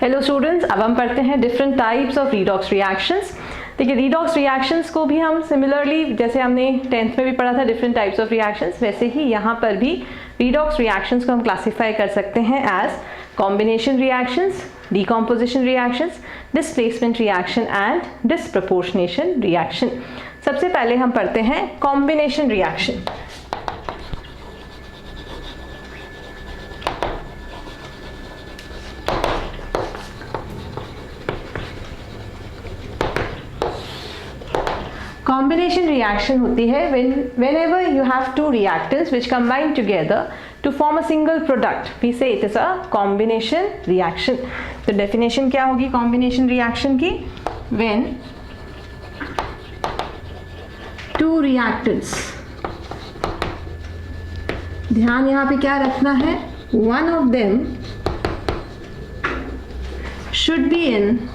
Hello students, अब हम पढ़ते हैं different types of redox reactions. देखिए, रीडॉक्स रिएक्शंस को भी हम सिमिलरली जैसे हमने 10th में भी पढ़ा था डिफरेंट टाइप्स ऑफ रिएक्शंस, वैसे ही यहाँ पर भी रीडॉक्स रिएक्शंस को हम क्लासीफाई कर सकते हैं as combination reactions, decomposition reactions, displacement reaction and disproportionation reaction. सबसे पहले हम पढ़ते हैं कॉम्बिनेशन रिएक्शन। कॉम्बिनेशन रिएक्शन होती है whenever you have two reactants which combine together to form a single product, we say it is a combination reaction. तो definition क्या होगी combination reaction की? When two reactants, ध्यान यहाँ पे क्या रखना है, one of them should be in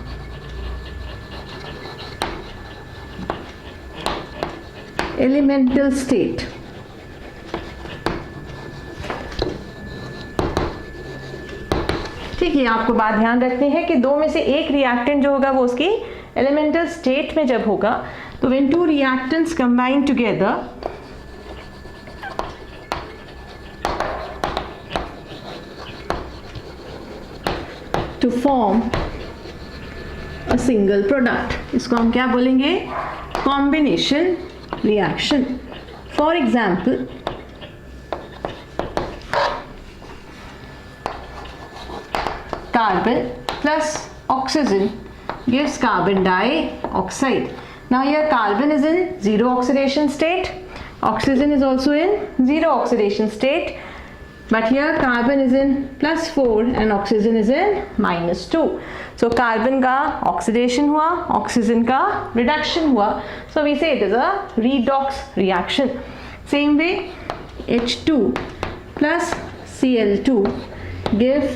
elemental state. ठीक है, आपको बात ध्यान रखनी है कि दो में से एक रिएक्टेंट जो होगा वो उसकी एलिमेंटल स्टेट में जब होगा, तो when two reactants combine together to form a single product, इसको हम क्या बोलेंगे? Combination reaction. For example, carbon plus oxygen gives carbon dioxide. Now here carbon is in zero oxidation state, oxygen is also in zero oxidation state, but here carbon is in +4 and oxygen is in -2. So carbon का oxidation हुआ, oxygen का reduction हुआ, so we say it is a redox reaction. Same way H2 plus Cl2 gives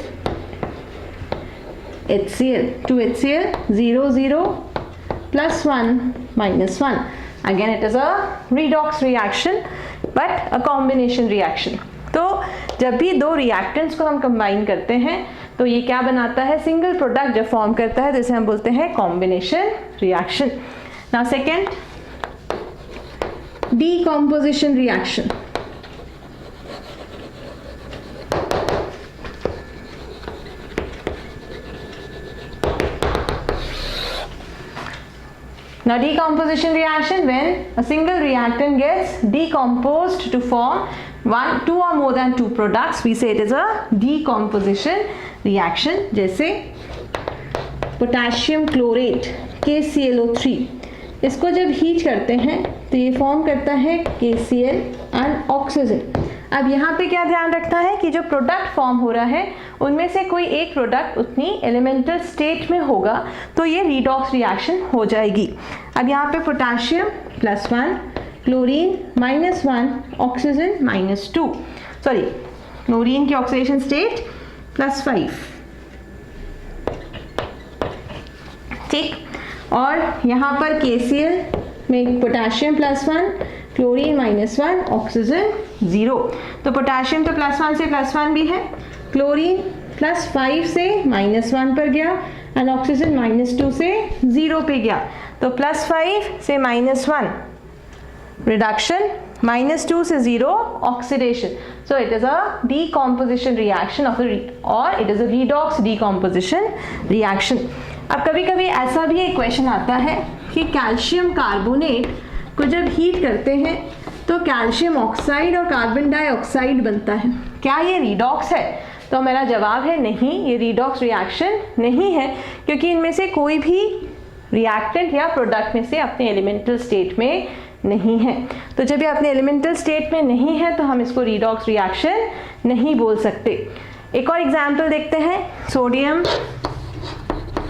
HCl, 2HCl, 0 0 +1 -1. Again it is a redox reaction but a combination reaction. तो जब भी दो reactants को हम कंबाइन करते हैं तो ये क्या बनाता है? सिंगल प्रोडक्ट जब फॉर्म करता है जिसे हम बोलते हैं combination reaction. Now second, decomposition reaction. Now decomposition reaction, when a single reactant gets decomposed to form two or more than two products, we say it is a decomposition reaction. जैसे potassium chlorate KClO3, इसको जब heat करते हैं तो ये form करता है KCl and oxygen. अब यहाँ पे क्या ध्यान रखना है कि जो प्रोडक्ट फॉर्म हो रहा है उनमें से कोई एक प्रोडक्ट उतनी एलिमेंटल स्टेट में होगा तो ये रीडॉक्स रिएक्शन हो जाएगी। अब यहाँ पे potassium +1, chlorine -1, oxygen -2, sorry chlorine की ऑक्सीडेशन स्टेट +5, ठीक। और यहाँ पर KCl में पोटेशियम +1, क्लोरीन -1, ऑक्सीजन 0। तो पोटेशियम तो +1 से +1 भी है, क्लोरीन +5 से -1 पर गया एंड ऑक्सीजन -2 से 0 पे गया। तो +5 से -1 रिडक्शन, -2 से 0 oxidation. So it is a decomposition reaction of और it is a redox decomposition reaction. अब कभी कभी ऐसा भी एक क्वेश्चन आता है कि कैल्शियम कार्बोनेट को जब हीट करते हैं तो कैल्शियम ऑक्साइड और कार्बन डाइऑक्साइड बनता है, क्या ये रीडॉक्स है? तो मेरा जवाब है नहीं, ये रीडॉक्स रिएक्शन नहीं है, क्योंकि इनमें से कोई भी रिएक्टेंट या प्रोडक्ट में से अपने एलिमेंटल स्टेट में नहीं है। तो जब ये अपने एलिमेंटल स्टेट में नहीं है तो हम इसको रीडॉक्स रिएक्शन नहीं बोल सकते। एक और एग्जाम्पल देखते हैं, sodium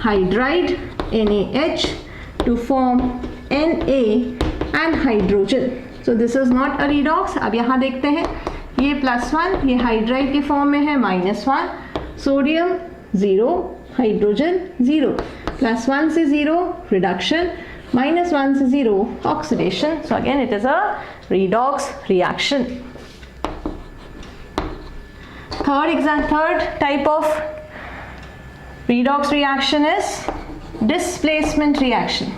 hydride NaH to form Na and hydrogen. So this is not a redox. अब यहाँ देखते हैं, ये +1, ये हाइड्राइड के फॉर्म में है -1, सोडियम 0, हाइड्रोजन 0, +1 से 0 रिडक्शन, -1 से 0 oxidation. So again it is a redox reaction. Third type of Redox reaction is displacement reaction.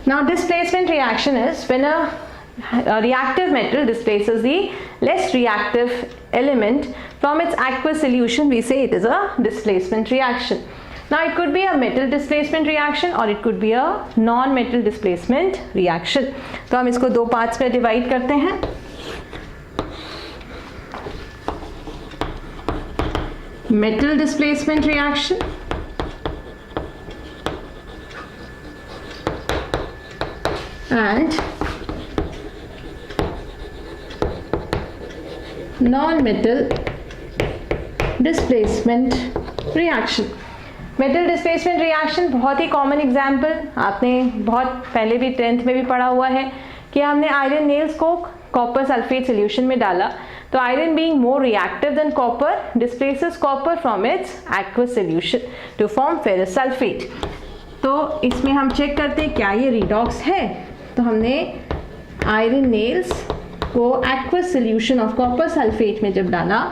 Now displacement reaction is when a reactive metal displaces the less reactive element from its aqueous solution. We say it is a displacement reaction. Now it could be a metal displacement reaction or it could be a non-metal displacement reaction. तो हम इसको दो parts में divide करते हैं. Metal displacement reaction and non-metal displacement reaction. Metal displacement reaction बहुत ही common example आपने बहुत पहले भी 10th में भी पढ़ा हुआ है कि हमने आयरन नेल्स को कॉपर सल्फेट सोल्यूशन में डाला, तो iron being more reactive than copper displaces copper from its aqueous solution to form ferrous sulphate. तो इसमें हम चेक करते हैं क्या ये रिडॉक्स है. तो हमने आयरन नेल्स को aqueous solution of copper sulphate में जब डाला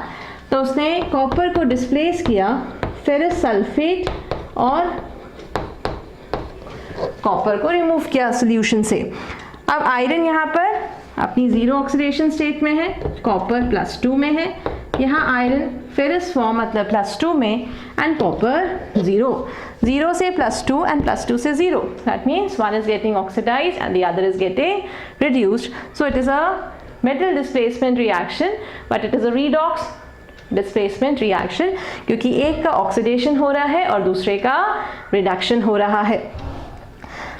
तो उसने कॉपर को डिस्प्लेस किया फेरस सल्फेट और कॉपर को रिमूव किया सॉल्यूशन से. अब आयरन यहाँ पर अपनी जीरो ऑक्सीडेशन स्टेट में है, कॉपर +2 में है. यहाँ आयरन फेरस फॉर्म मतलब +2 में एंड कॉपर 0 से +2 एंड +2 से 0. That means one is getting oxidized and the other is getting reduced. So it is a metal displacement reaction but it is a redox displacement reaction क्योंकि एक का oxidation हो रहा है और दूसरे का रिडक्शन हो रहा है.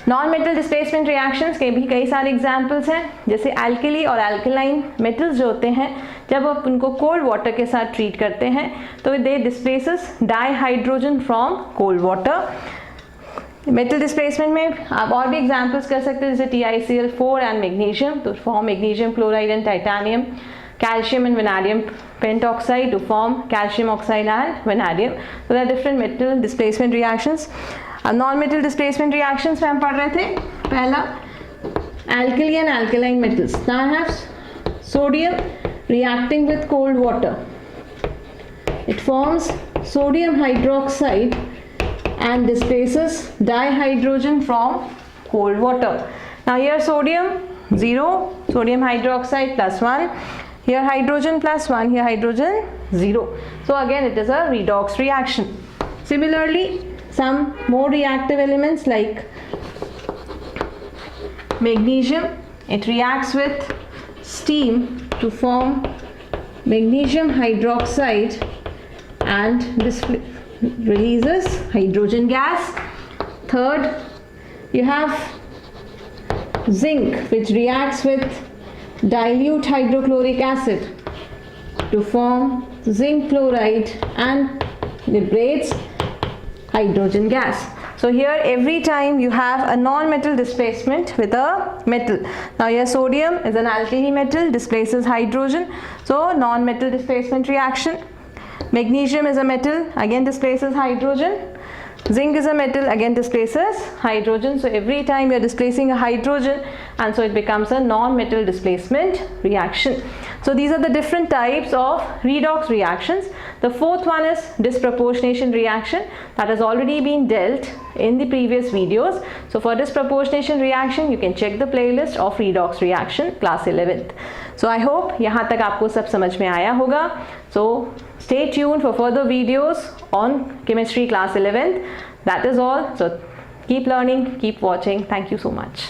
नॉन मेटल डिस्प्लेसमेंट रिएक्शंस के भी कई सारे एग्जांपल्स हैं, जैसे एल्कली और एल्कलाइन मेटल्स जो होते हैं जब आप उनको कोल्ड वाटर के साथ ट्रीट करते हैं तो they displaces dihydrogen from cold water. Metal displacement में आप और भी एग्जांपल्स कर सकते हैं जैसे TiCl4 एंड मैग्नीशियम तो form magnesium chloride and titanium, calcium and vanadium pentoxide to form calcium oxide and vanadium. So there are different metal displacement reactions. Non-metal displacement reactions में हम पढ़ रहे थे. पहला alkali and alkaline metals. Now I have sodium reacting with cold water. It forms sodium hydroxide and displaces dihydrogen from cold water. Now here sodium 0, sodium hydroxide +1. Here hydrogen +1, here hydrogen 0. So again it is a redox reaction. Similarly, some more reactive elements like magnesium, it reacts with steam to form magnesium hydroxide and this releases hydrogen gas. Third, you have zinc which reacts with dilute hydrochloric acid to form zinc chloride and liberates hydrogen gas. So here every time you have a non-metal displacement with a metal. Now here sodium is an alkali metal, displaces hydrogen, so non-metal displacement reaction. Magnesium is a metal, again displaces hydrogen. Zinc is a metal, again displaces hydrogen. So every time you are displacing a hydrogen and so it becomes a non-metal displacement reaction. So these are the different types of redox reactions. The fourth one is disproportionation reaction that has already been dealt in the previous videos. So for disproportionation reaction you can check the playlist of redox reaction class 11th. So I hope यहाँ तक आपको सब समझ में आया होगा. So stay tuned for further videos on chemistry class 11th. That is all. So keep learning, keep watching. Thank you so much.